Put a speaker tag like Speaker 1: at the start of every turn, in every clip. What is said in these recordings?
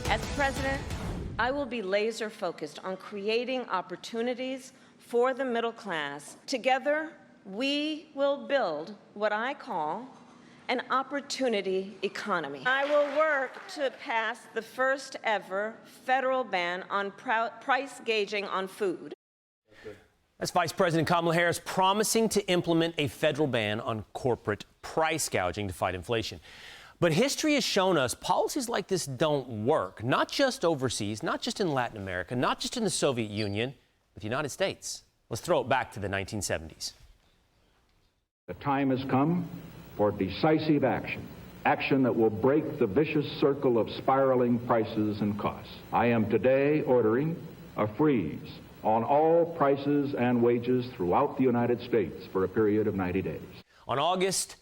Speaker 1: As president, I will be laser focused on creating opportunities for the middle class. Together, we will build what I call an opportunity economy. I will work to pass the first ever federal ban on price gouging on food.
Speaker 2: That's Vice President Kamala Harris promising to implement a federal ban on corporate price gouging to fight inflation. But history has shown us policies like this don't work, not just overseas, not just in Latin America, not just in the Soviet Union, but the United States. Let's throw it back to the 1970s.
Speaker 3: The time has come for decisive action, action that will break the vicious circle of spiraling prices and costs. I am today ordering a freeze on all prices and wages throughout the United States for a period of 90 days.
Speaker 2: On August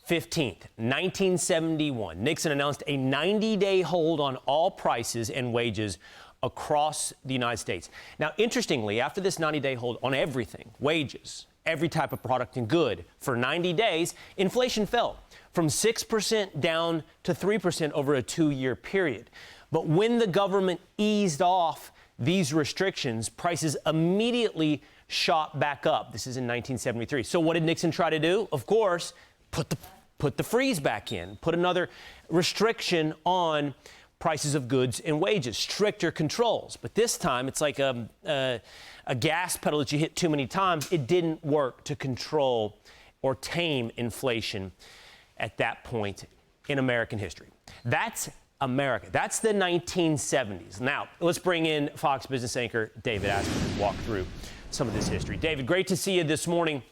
Speaker 2: 15th, 1971, Nixon announced a 90-day hold on all prices and wages across the United States. Now, interestingly, after this 90-day hold on everything, wages, every type of product and good, for 90 days, inflation fell from 6% down to 3% over a 2-year period. But when the government eased off these restrictions, prices immediately shot back up. This is in 1973. So what did Nixon try to do? Of course, put the freeze back in, put another restriction on prices of goods and wages, stricter controls. But this time, it's like a gas pedal that you hit too many times. It didn't work to control or tame inflation at that point in American history. That's America. That's the 1970s. Now, let's bring in Fox business anchor David Asman to walk through some of this history. David, great to see you this morning.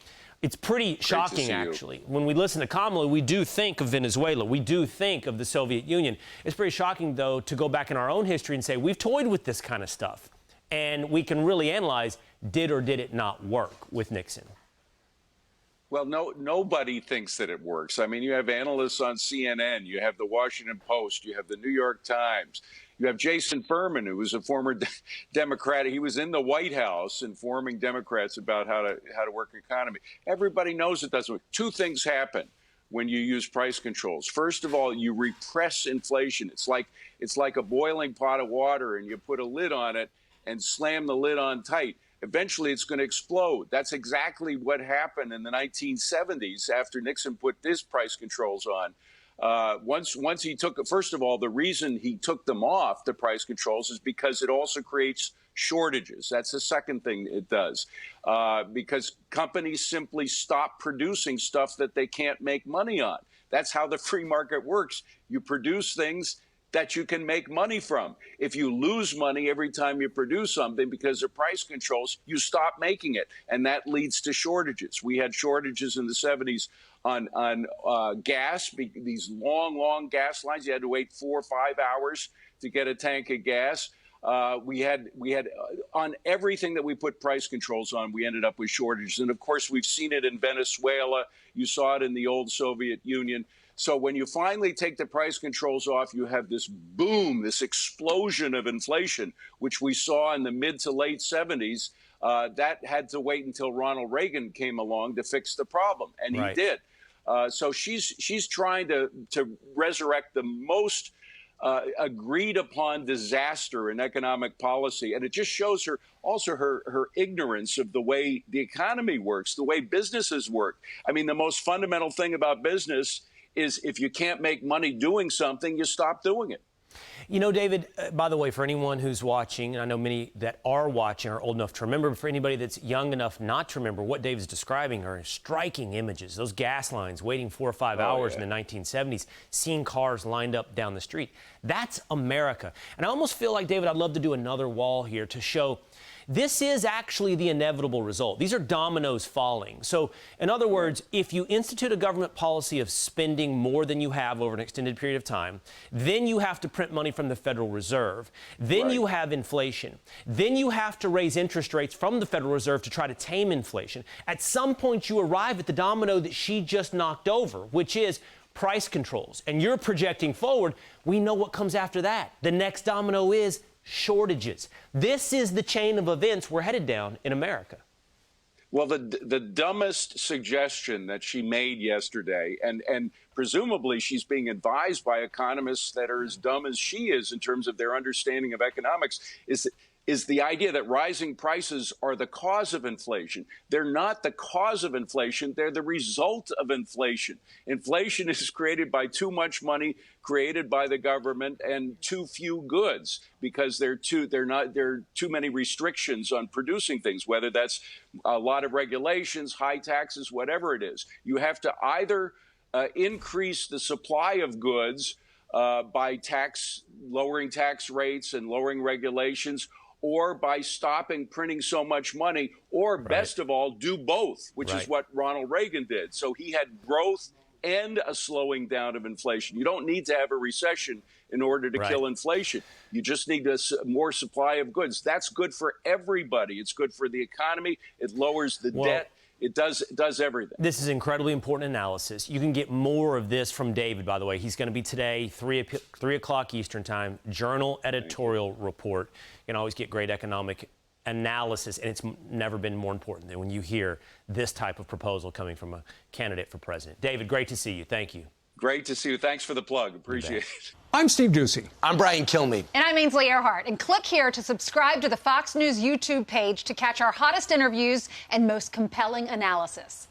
Speaker 2: It's pretty shocking, actually. When we listen to Kamala, we do think of Venezuela. We do think of the Soviet Union. It's pretty shocking, though, to go back in our own history and say we've toyed with this kind of stuff. And we can really analyze, did or did it not work with Nixon?
Speaker 4: Well, nobody thinks that it works. I mean, you have analysts on CNN, you have the Washington Post, you have the New York Times, you have Jason Furman, who was a former Democrat. He was in the White House informing Democrats about how to work the economy. Everybody knows it doesn't work. Two things happen when you use price controls. First of all, you repress inflation. It's like a boiling pot of water, and you put a lid on it and slam the lid on tight. Eventually, it's going to explode. That's exactly what happened in the 1970s after Nixon put his price controls on. Once he took, first of all, the reason he took them off, the price controls, is because it also creates shortages. That's the second thing it does, because companies simply stop producing stuff that they can't make money on. That's how the free market works. You produce things that you can make money from. If you lose money every time you produce something because of price controls, you stop making it, and that leads to shortages. We had shortages in the 70s on gas, these long gas lines. You had to wait 4 or 5 hours to get a tank of gas. We had on everything that we put price controls on, we ended up with shortages. And of course, we've seen it in Venezuela. You saw it in the old Soviet Union. So when you finally take the price controls off, you have this boom, this explosion of inflation, which we saw in the mid to late 70s. That had to wait until Ronald Reagan came along to fix the problem, and he did. So she's trying to resurrect the most agreed upon disaster in economic policy. And it just shows her also her ignorance of the way the economy works, the way businesses work. I mean, the most fundamental thing about business is if you can't make money doing something, you stop doing it.
Speaker 2: You know, David, by the way, for anyone who's watching, and I know many that are watching are old enough to remember, but for anybody that's young enough not to remember, what David's describing are striking images. Those gas lines waiting 4 or 5 hours in the 1970s, seeing cars lined up down the street. That's America. And I almost feel like, David, I'd love to do another wall here to show this is actually the inevitable result. These are dominoes falling. So, in other words, if you institute a government policy of spending more than you have over an extended period of time, then you have to print money from the Federal Reserve. Then you have inflation. Then you have to raise interest rates from the Federal Reserve to try to tame inflation. At some point, you arrive at the domino that she just knocked over, which is price controls. And you're projecting forward. We know what comes after that. The next domino is shortages. This is the chain of events we're headed down in America.
Speaker 4: Well, the dumbest suggestion that she made yesterday, and presumably she's being advised by economists that are as dumb as she is in terms of their understanding of economics, is the idea that rising prices are the cause of inflation. They're not the cause of inflation. They're the result of inflation. Inflation is created by too much money created by the government and too few goods, because there are too many restrictions on producing things, whether that's a lot of regulations, high taxes, whatever it is. You have to either increase the supply of goods by lowering tax rates and lowering regulations, or by stopping printing so much money, or best of all, do both, which is what Ronald Reagan did. So he had growth and a slowing down of inflation. You don't need to have a recession in order to kill inflation. You just need more supply of goods. That's good for everybody. It's good for the economy. It lowers the debt. It does everything. This is incredibly important analysis. You can get more of this from David, by the way. He's going to be today, 3 o'clock Eastern time, Journal editorial report. You can always get great economic analysis, and it's never been more important than when you hear this type of proposal coming from a candidate for president. David, great to see you. Thank you. Great to see you. Thanks for the plug. Appreciate it.
Speaker 5: I'm Steve Ducey.
Speaker 6: I'm Brian Kilmeade.
Speaker 7: And I'm Ainsley Earhart. And click here to subscribe to the Fox News YouTube page to catch our hottest interviews and most compelling analysis.